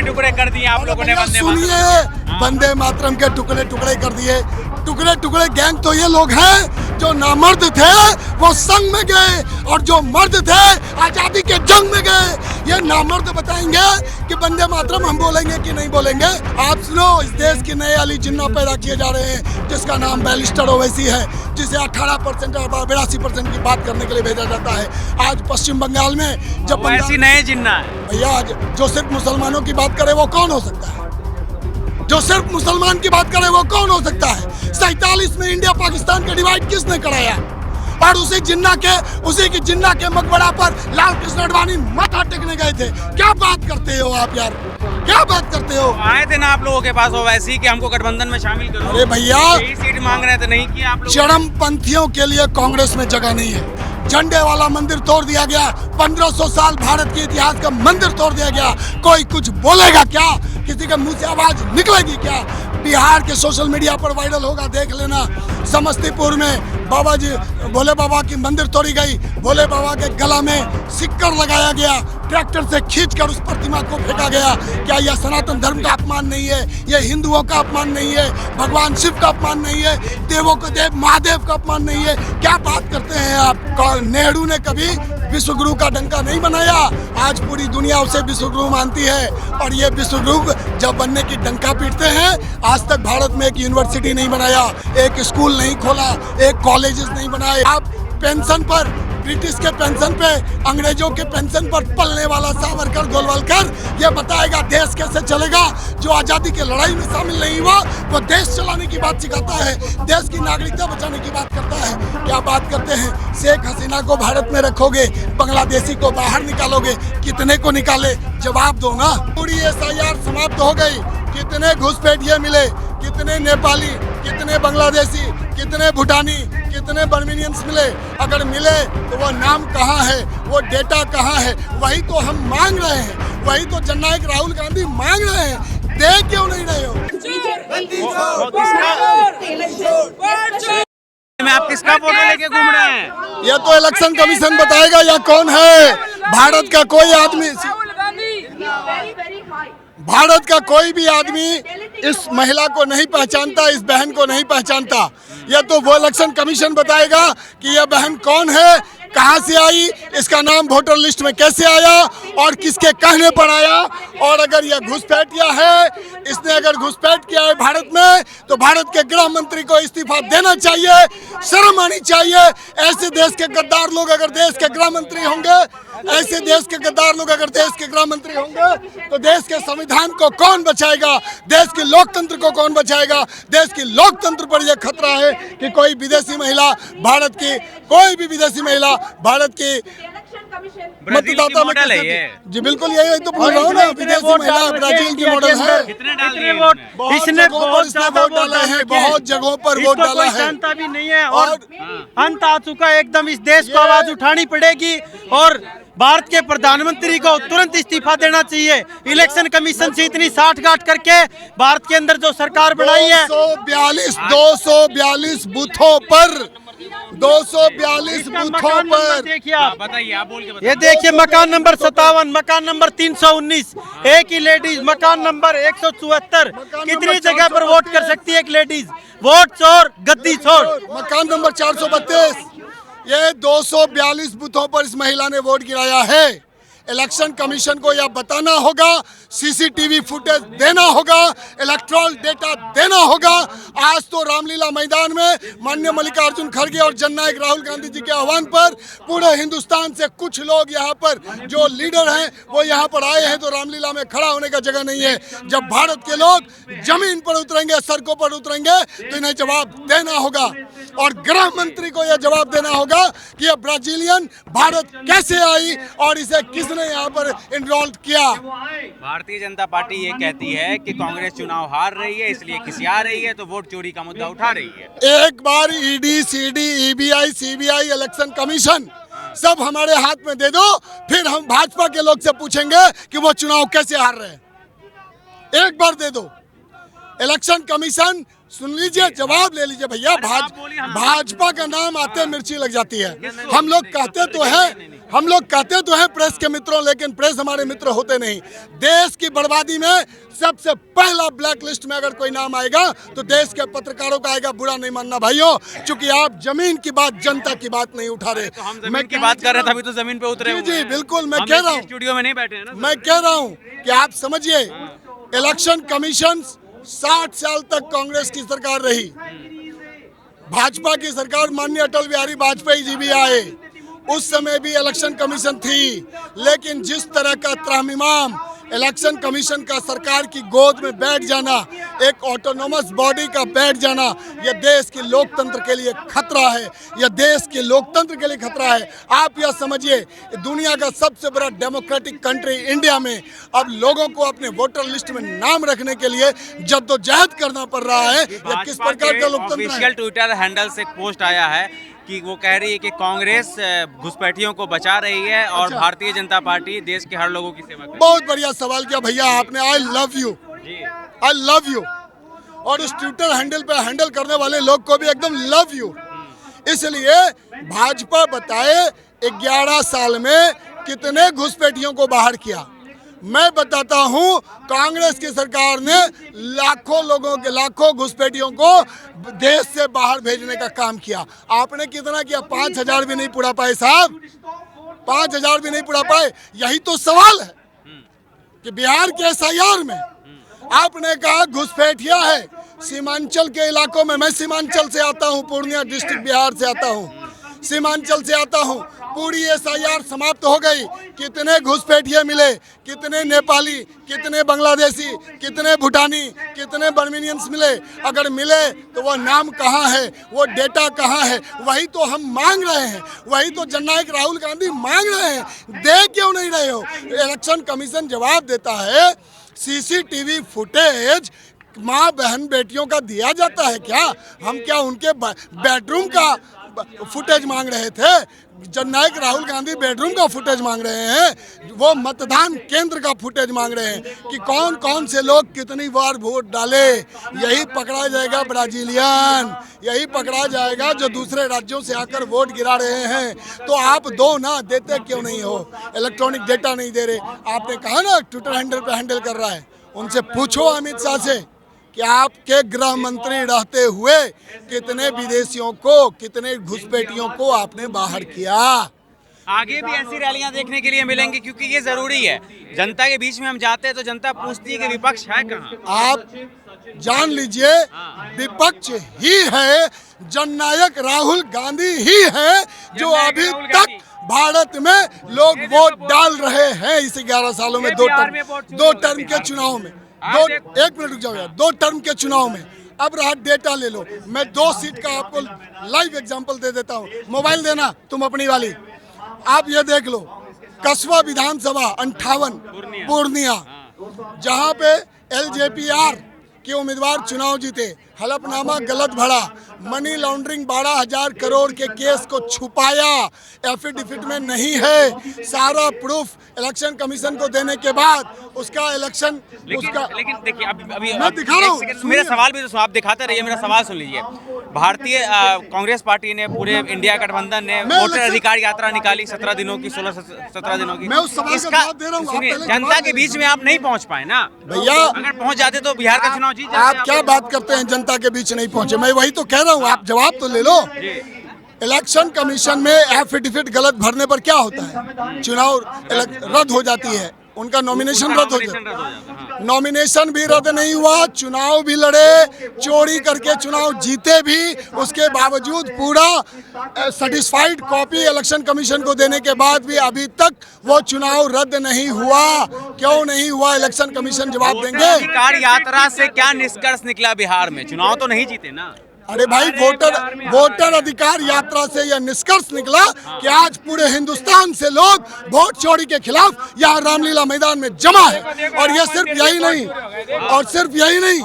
टुकड़े कर दिए आप लोगों ने। सुनिए, वंदे मातरम के टुकड़े कर दिए। टुकड़े गैंग तो ये लोग हैं जो नामर्द थे वो संग में गए, और जो मर्द थे आजादी के जंग में गए। ये नामर्द बताएंगे कि वंदे मातरम हम बोलेंगे कि नहीं बोलेंगे। आप सुनो, इस देश के नए अली जिन्ना पैदा किए जा रहे हैं, जिसका नाम बैरिस्टर ओवैसी है, जिसे 18% और 82% की बात करने के लिए भेजा जाता है। आज पश्चिम बंगाल में जब ऐसी नए जिन्ना है भैया, जो सिर्फ मुसलमानों की बात करे वो कौन हो सकता है? जो सिर्फ मुसलमान की बात करे वो कौन हो सकता है? 47 में इंडिया पाकिस्तान का डिवाइड किसने कराया? और उसी की जिन्ना के मकबरा पर लाल कृष्ण आडवाणी माथा टेकने गए थे। क्या बात करते हो आप यार, क्या बात करते हो? आए थे ना आप लोगों के पास ओवैसी कि हमको गठबंधन में शामिल करो। अरे भैया, यही सीट मांग रहे थे, नहीं किया आप लोग। चरमपंथियों के लिए कांग्रेस में जगह नहीं है। झंडे वाला मंदिर तोड़ दिया गया। 1500 साल भारत के इतिहास का मंदिर तोड़ दिया गया। कोई कुछ बोलेगा क्या? किसी के मुंह से आवाज निकलेगी क्या? बिहार के सोशल मीडिया पर वायरल होगा, देख लेना। समस्तीपुर में बाबा जी, भोले बाबा की मंदिर तोड़ी गई। भोले बाबा के गला में सिक्कर लगाया गया, ट्रैक्टर से खींचकर उस प्रतिमा को फेंका गया। क्या यह सनातन धर्म का अपमान नहीं है? यह हिंदुओं का अपमान नहीं है? भगवान शिव का अपमान नहीं है? देवों को देव महादेव का अपमान नहीं है? क्या बात करते हैं आप? नेहरू ने कभी विश्वगुरु का डंका नहीं बनाया। आज पूरी दुनिया उसे विश्वगुरु मानती है, और ये विश्वगुरु जब बनने की डंका पीटते हैं। आज तक भारत में एक यूनिवर्सिटी नहीं बनाया, एक स्कूल नहीं खोला, एक कॉलेजेस नहीं बनाए। आप पेंशन पर, ब्रिटिश के पेंशन पे, अंग्रेजों के पेंशन पर पलने वाला सावरकर गोलवलकर ये बताएगा देश कैसे चलेगा। जो आज़ादी की लड़ाई में शामिल नहीं हुआ वो देश चलाने की बात सिखाता है, देश की नागरिकता बचाने की बात करता है। क्या बात करते हैं? शेख हसीना को भारत में रखोगे, बांग्लादेशी को बाहर निकालोगे, कितने को निकाले? जवाब दो ना। पूरी SIR समाप्त हो गई। कितने घुसपैठिए मिले, कितने नेपाली, कितने बांग्लादेशी, कितने भूटानी, कितने बर्मिनियंस मिले? अगर मिले तो वो नाम कहाँ है, वो डेटा कहाँ है? वही तो हम मांग रहे हैं, वही तो जननायक राहुल गांधी मांग रहे हैं। दे क्यों नहीं रहे हो? में आप किसका फोटो लेके घूम रहे हैं? ये तो इलेक्शन कमीशन बताएगा या कौन है। भारत का कोई आदमी, भारत का कोई भी आदमी इस महिला को नहीं पहचानता, इस बहन को नहीं पहचानता। यह तो वो इलेक्शन कमीशन बताएगा कि यह बहन कौन है, कहां से आई, इसका नाम वोटर लिस्ट में कैसे आया और किसके कहने पर आया। और अगर यह घुसपैठिया है, इसने अगर घुसपैठ किया है भारत में, तो भारत के गृह मंत्री को इस्तीफा देना चाहिए, शर्म आनी चाहिए। ऐसे देश के गद्दार लोग अगर देश के गृह मंत्री होंगे, ऐसे देश के गद्दार लोग अगर देश के गृह मंत्री होंगे, तो देश के संविधान को कौन बचाएगा? देश के लोकतंत्र को कौन बचाएगा? देश की लोकतंत्र पर यह खतरा है कि कोई विदेशी महिला, भारत की कोई भी विदेशी महिला भारत की मतदाता में जी बिल्कुल यही तो बोल रहा हूँ ना। विदेशी महिला ब्राजील की मॉडल है। कितने वोट इसने बहुत ज्यादा वोट डाला है, बहुत जगहों पर वोट डाला है। जानता भी नहीं है और अंत आ चुका है एकदम। इस देश को आवाज उठानी पड़ेगी और भारत के प्रधानमंत्री को तुरंत इस्तीफा देना चाहिए। इलेक्शन कमीशन से इतनी साठगांठ करके भारत के अंदर जो सरकार बनाई है, 242 बूथों पर, 242 बूथों पर। देखिए आप, बताइए, आप बोल के बताइए। ये देखिए मकान नंबर 57, मकान नंबर 319, एक ही लेडीज। मकान नंबर 174, कितनी जगह पर वोट कर सकती है एक लेडीज? वोट चोर, गद्दी छोड़। मकान नंबर 432, ये 242 बूथों पर इस महिला ने वोट गिराया है। इलेक्शन कमीशन को यह बताना होगा, CCTV फुटेज देना होगा, इलेक्ट्रल डेटा देना होगा। आज तो रामलीला मैदान में माननीय मल्लिकार्जुन खड़गे और जननायक राहुल गांधी जी के आह्वान पर पूरे हिंदुस्तान से कुछ लोग यहाँ पर जो लीडर हैं वो यहाँ पर आए हैं, तो रामलीला में खड़ा होने का जगह नहीं है। जब भारत के लोग जमीन पर उतरेंगे, सड़कों पर उतरेंगे, तो इन्हें जवाब देना होगा। और गृह मंत्री को यह जवाब देना होगा कि यह ब्राजीलियन भारत कैसे आई और इसे किसने यहाँ पर इनरोल किया। भारतीय जनता पार्टी ये कहती है कि कांग्रेस चुनाव हार रही है, इसलिए खिसिया रही है, तो वोट चोरी का मुद्दा उठा रही है। एक बार ED, CD, EBI, CBI, election commission सब हमारे हाथ में दे दो, फिर हम भाजपा के लोग से पूछेंगे कि वो चुनाव कैसे हार रहे हैं। एक बार दे दो। इलेक्शन कमीशन सुन लीजिए, जवाब ले लीजिए भैया। भाजपा का नाम आते मिर्ची लग जाती है। हम लोग कहते तो हैं प्रेस के मित्रों, लेकिन प्रेस हमारे मित्र होते नहीं। देश की बर्बादी में सबसे पहला ब्लैक लिस्ट में अगर कोई नाम आएगा तो देश के पत्रकारों का आएगा। बुरा नहीं मानना भाइयों, क्योंकि आप जमीन की बात, जनता की बात नहीं उठा रहे। तो हम जमीन की बात कर रहे थे, अभी तो जमीन पे उतरे। जी बिल्कुल, मैं कह रहा हूँ, स्टूडियो में नहीं बैठे हैं ना। मैं कह रहा हूँ कि आप समझिए, इलेक्शन कमीशन 60 साल तक कांग्रेस की सरकार रही, भाजपा की सरकार माननीय अटल बिहारी वाजपेयी जी भी आए, उस समय भी इलेक्शन कमीशन थी। लेकिन जिस तरह का त्राहिमाम इलेक्शन कमीशन का सरकार की गोद में बैठ जाना, एक ऑटोनोमस बॉडी का बैठ जाना, यह देश के लोकतंत्र के लिए खतरा है। यह देश के लोकतंत्र के लिए खतरा है। आप यह समझिए, दुनिया का सबसे बड़ा डेमोक्रेटिक कंट्री इंडिया में अब लोगों को अपने वोटर लिस्ट में नाम रखने के लिए जद्दोजहद करना पड़ रहा है। यह किस प्रकार का लोकतंत्र है? ऑफिशियल ट्विटर हैंडल से एक पोस्ट आया है कि वो कह रही है कि कांग्रेस घुसपैठियों को बचा रही है और भारतीय जनता पार्टी देश के हर लोगों की सेवा कर रही है। बहुत बढ़िया सवाल किया भैया आपने। I love you, I love you. और उस ट्विटर हैंडल पे हैंडल करने वाले लोग को भी एकदम लव यू। इसलिए भाजपा बताए 11 साल में कितने घुसपैठियों को बाहर किया। मैं बताता हूं, कांग्रेस की सरकार ने लाखों लोगों के, लाखों घुसपैठियों को देश से बाहर भेजने का काम किया। आपने कितना किया? 5000 भी नहीं पुड़ा पाए साहब, 5000 भी नहीं पुड़ा पाए। यही तो सवाल है कि बिहार के SIR में आपने कहा घुसपैठिया है। सीमांचल के इलाकों में, मैं सीमांचल से आता हूं, पूर्णिया डिस्ट्रिक्ट बिहार से आता हूं, सीमांचल से आता हूं, पूरी SIR समाप्त हो गई। कितने घुसपैठिए मिले, कितने नेपाली, कितने बांग्लादेशी, कितने भूटानी, कितने बर्मीनियंस मिले? अगर मिले तो वो नाम कहाँ है, वो डेटा कहाँ है? वही तो हम मांग रहे हैं, वही तो जननायक राहुल गांधी मांग रहे हैं। दे क्यों नहीं रहे हो? इलेक्शन कमीशन जवाब देता है, CCTV फुटेज माँ बहन बेटियों का दिया जाता है क्या? हम क्या उनके बेडरूम का फुटेज मांग रहे थे? जननायक राहुल गांधी बेडरूम का फुटेज मांग रहे हैं, वो मतदान केंद्र का फुटेज मांग रहे हैं कि कौन कौन से लोग कितनी बार वोट डाले। यही पकड़ा जाएगा ब्राजीलियन, यही पकड़ा जाएगा जो दूसरे राज्यों से आकर वोट गिरा रहे हैं। तो आप दो ना, देते क्यों नहीं हो? इलेक्ट्रॉनिक डेटा नहीं दे रहे। आपने कहा ना ट्विटर हैंडल पे हैंडल कर रहा है, उनसे पूछो अमित शाह से कि आपके गृह मंत्री रहते हुए कितने विदेशियों को, कितने घुसपैठियों को आपने बाहर किया। आगे भी ऐसी रैलियां देखने के लिए मिलेंगी, क्योंकि ये जरूरी है। जनता के बीच में हम जाते हैं तो जनता पूछती है कि विपक्ष है कहाँ। आप जान लीजिए, विपक्ष ही है, जननायक राहुल गांधी ही है जो अभी तक भारत में लोग वोट डाल रहे हैं। इस 11 सालों में दो टर्म के चुनाव में, एक मिनट रुक जाओ यार, 2 टर्म के चुनाव में। अब रहा डेटा ले लो, मैं 2 सीट का आपको लाइव एग्जांपल दे देता हूँ। मोबाइल देना तुम अपनी वाली, आप ये देख लो। कसबा विधानसभा 58 पूर्णिया, जहाँ पे LJPR के उम्मीदवार चुनाव जीते, हलफनामा गलत भरा, मनी लॉन्ड्रिंग 12,000 करोड़ के केस को छुपाया, एफिडेविट में नहीं है, सारा प्रूफ इलेक्शन कमीशन को देने के बाद उसका इलेक्शन लेकिन देखिए अभी मैं दिखा रहा हूँ। मेरा सवाल भी तो आप दिखाते रहिए, मेरा सवाल सुन लीजिए। भारतीय कांग्रेस पार्टी ने, पूरे इंडिया गठबंधन ने वोटर अधिकार यात्रा निकाली 17 दिनों की, 16-17 दिनों की। मैं उस सवाल का जवाब दे रहा हूँ। जनता के बीच में आप नहीं पहुंच पाए ना भैया। अगर पहुंच जाते तो बिहार का चुनाव जीत जाते। आप क्या बात करते हैं, जनता के बीच नहीं पहुंचे? मैं वही तो कह रहा हूँ, आप जवाब तो ले लो। इलेक्शन कमीशन में एफिडेविट गलत भरने पर क्या होता है? चुनाव रद्द हो जाती है, उनका नॉमिनेशन रद्द हो जाता है। नॉमिनेशन भी रद्द नहीं हुआ, चुनाव भी लड़े, चोरी करके चुनाव जीते भी, उसके बावजूद पूरा सेटिस्फाइड कॉपी इलेक्शन कमीशन को देने के बाद भी अभी तक वो चुनाव रद्द नहीं हुआ। क्यों नहीं हुआ? इलेक्शन कमीशन जवाब देंगे। अधिकार यात्रा से क्या निष्कर्ष निकला? बिहार में चुनाव तो नहीं जीते ना। अरे भाई, वोटर अधिकार यात्रा से यह निष्कर्ष निकला कि आज पूरे हिंदुस्तान से लोग वोट चोरी के खिलाफ यहाँ रामलीला मैदान में जमा है। और ये सिर्फ यही नहीं, और सिर्फ यही नहीं,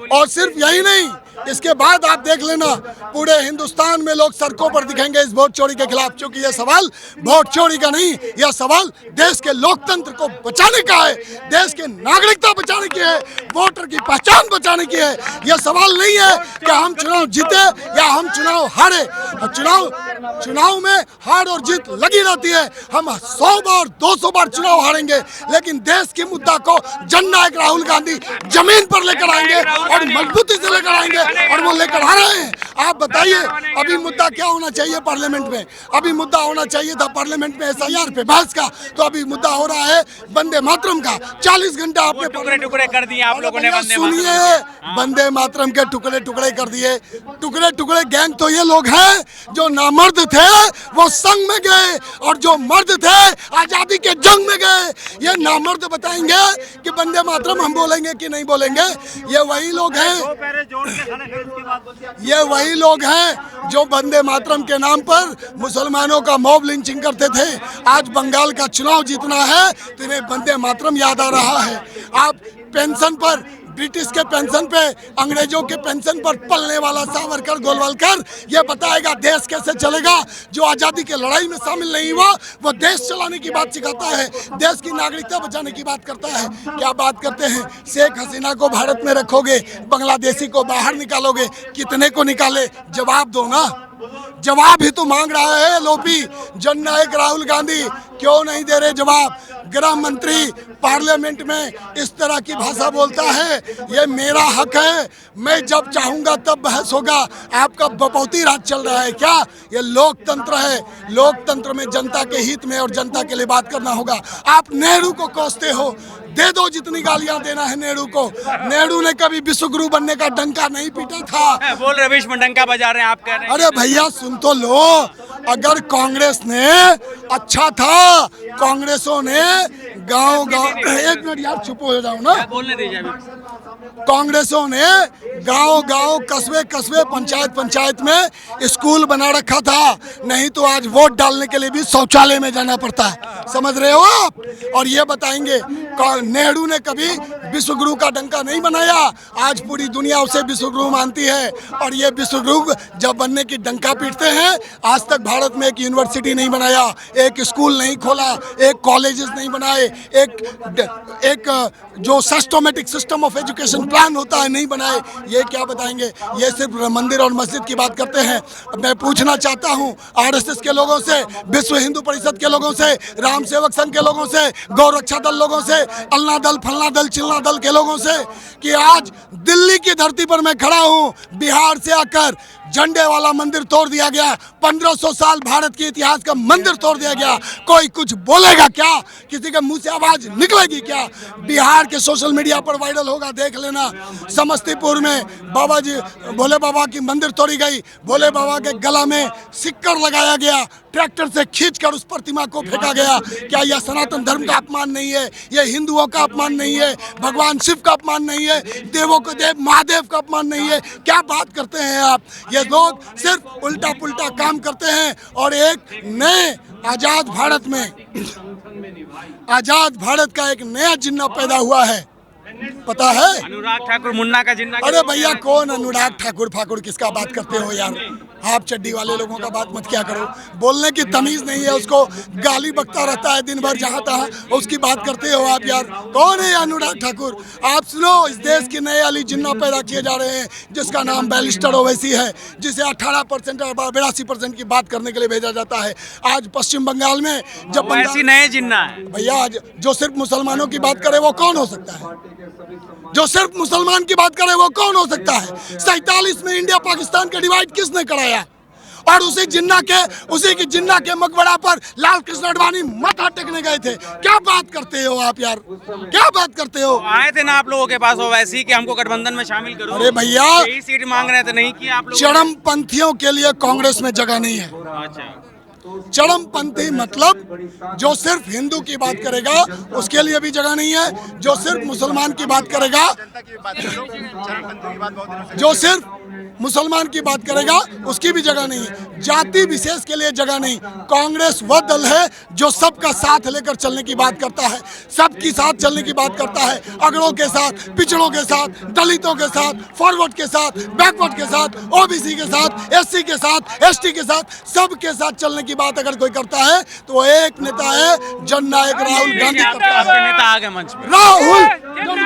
और सिर्फ यही नहीं, इसके बाद आप देख लेना पूरे हिंदुस्तान में लोग सड़कों पर दिखेंगे इस वोट चोरी के खिलाफ, क्योंकि यह सवाल वोट चोरी का नहीं, यह सवाल देश के लोकतंत्र को बचाने का है, देश की नागरिकता बचाने की है, वोटर की पहचान बचाने की है। यह सवाल नहीं है कि हम चुनाव जीते या हम चुनाव हारे। चुनाव में हार और जीत लगी रहती है। हम 100 बार 200 बार चुनाव हारेंगे, लेकिन देश के मुद्दा को जननायक राहुल गांधी जमीन पर लेकर आएंगे और मजबूती से लेकर आएंगे, और वो लेकर आ रहे हैं। आप बताइए अभी मुद्दा क्या होना चाहिए पार्लियामेंट में? अभी मुद्दा होना चाहिए था पार्लियामेंट में SIR पे बहस का, तो अभी मुद्दा हो रहा है वंदे मातरम का। 40 घंटा आपने टुकड़े टुकड़े कर दिए आप लोगों ने वंदे मातरम। सुनिए, वंदे मातरम के टुकड़े टुकड़े कर दिए। टुकड़े टुकड़े गैंग तो ये लोग हैं जो नामर्द थे वो संग में गए, और जो मर्द थे आजादी के जंग में गए। ये नामर्द बताएंगे कि वंदे मातरम हम बोलेंगे कि नहीं बोलेंगे। ये वही लोग हैं जो वंदे मातरम के नाम पर मुसलमानों का मॉब लिंचिंग करते थे। आज बंगाल का चुनाव जीतना है तो इन्हें वंदे मातरम याद आ रहा है। आप पेंशन पर, ब्रिटिश के पेंशन पे, अंग्रेजों के पेंशन पर पलने वाला सावरकर गोलवलकर ये बताएगा देश कैसे चलेगा। जो आज़ादी के लड़ाई में शामिल नहीं हुआ वो देश चलाने की बात सिखाता है, देश की नागरिकता बचाने की बात करता है। क्या बात करते हैं? शेख हसीना को भारत में रखोगे, बांग्लादेशी को बाहर निकालोगे, कितने को निकाले? जवाब दो ना, जवाब ही तो मांग रहा है लोपी जननायक राहुल गांधी, क्यों नहीं दे रहे जवाब? गृह मंत्री पार्लियामेंट में इस तरह की भाषा बोलता है, ये मेरा हक है, मैं जब चाहूंगा तब बहस होगा। आपका बपौती राज चल रहा है क्या? ये लोकतंत्र है, लोकतंत्र में जनता के हित में और जनता के लिए बात करना होगा। आप नेहरू को कोसते हो, दे दो जितनी गालियां देना है नेहरू को। नेहरू ने कभी विश्वगुरु बनने का डंका नहीं पीटा था। बोल रहे विश्व में डंका बजा रहे हैं, आप कह रहे हैं। अरे भैया सुन तो लो, अगर कांग्रेस ने अच्छा था, कांग्रेसों ने गांव-गांव, एक मिनट यार चुप हो जाओ ना, बोलने दीजिए अभी। कांग्रेसों ने गांव-गांव, कस्बे-कस्बे, पंचायत में स्कूल बना रखा था, नहीं तो आज वोट डालने के लिए भी शौचालय में जाना पड़ता है। समझ रहे हो आप? और ये बताएंगे नेहरू ने कभी विश्वगुरु का डंका नहीं बनाया, आज पूरी दुनिया उसे विश्वगुरु मानती है। और ये विश्वगुरु जब बनने की डंका पीटते हैं, आज तक भारत में एक यूनिवर्सिटी नहीं बनाया, एक स्कूल नहीं खोला, एक कॉलेजेस नहीं बनाए, एक जो systematic system of education plan होता है नहीं बनाए। ये क्या बताएंगे? ये सिर्फ मंदिर और मस्जिद की बात करते हैं। मैं पूछना चाहता हूँ RSS के लोगों से, विश्व हिंदू परिषद के लोगों से, राम सेवक संघ के लोगों से, गौरक्षा दल लोगों से, अलना दल, फलना दल, चिलना दल के लोगों से, कि आज दिल्ली की धरती पर मैं खड़ा हूँ, बिहार से आकर झंडे वाला मंदिर तोड़ दिया गया, 1500 साल भारत के इतिहास का मंदिर तोड़ दिया गया। कोई कुछ बोलेगा क्या? किसी के मुंह से आवाज निकलेगी क्या? बिहार के सोशल मीडिया पर वायरल होगा, देख लेना। समस्तीपुर में बाबा जी, भोले बाबा की मंदिर तोड़ी गई, भोले बाबा के गला में सिक्कर लगाया गया, ट्रैक्टर से खींचकर उस प्रतिमा को फेंका गया। क्या यह सनातन धर्म का अपमान नहीं है? यह हिंदुओं का अपमान नहीं है? भगवान शिव का अपमान नहीं है? देवों को देव महादेव का अपमान नहीं है? क्या बात करते हैं आप? ये लोग सिर्फ उल्टा पुल्टा काम करते हैं। और एक नए आजाद भारत में, आजाद भारत का एक नया जिन्ना पैदा हुआ है, पता है? अनुराग ठाकुर मुन्ना का जिन्ना। अरे भैया कौन अनुराग ठाकुर फाकुर किसका बात करते हो यार? हाफ चड्डी वाले लोगों का बात मत क्या करो, बोलने की तमीज नहीं है उसको, गाली बकता रहता है दिन भर जहाँ तहाँ, उसकी बात करते हो आप यार। कौन है अनुराग ठाकुर? आप सुनो, इस देश के नए अली जिन्ना पैदा किए जा रहे हैं जिसका नाम बैरिस्टर ओवैसी है, जिसे 18% और 82% की बात करने के लिए भेजा जाता है। आज पश्चिम बंगाल में जब ऐसी नए जिन्ना है भैया, आज जो सिर्फ मुसलमानों की बात करे वो कौन हो सकता है? जो सिर्फ मुसलमान की बात करे वो कौन हो सकता है? 47 में इंडिया पाकिस्तान का डिवाइड किसने कराया? और उसी की जिन्ना के मकबरा पर लाल कृष्ण आडवाणी माथा टेकने गए थे। क्या बात करते हो आप यार? क्या बात करते हो? आए थे ना आप लोगों के पास ओवैसी कि हमको गठबंधन में शामिल करो। अरे भैया, यही सीट मांग रहे थे, नहीं किया आप लोग। चरमपंथियों के लिए कांग्रेस में जगह नहीं है। अच्छा, चरमपंथी मतलब जो सिर्फ हिंदू की बात करेगा उसके लिए भी जगह नहीं है, जो सिर्फ मुसलमान की बात करेगा, जो सिर्फ मुसलमान की बात करेगा उसकी भी जगह नहीं है, जाति विशेष के लिए जगह नहीं। कांग्रेस वह दल है जो सबका साथ लेकर चलने की बात करता है, सबकी साथ चलने की बात करता है, अगड़ों के साथ, पिछड़ों के साथ, दलितों के साथ, फॉरवर्ड के साथ, बैकवर्ड के साथ, ओबीसी के साथ, एससी के साथ, एसटी के साथ, सबके साथ चलने की बात अगर कोई करता है तो वो एक नेता है जननायक राहुल गांधी करता है। नेता आ गए मंच पे। राहुल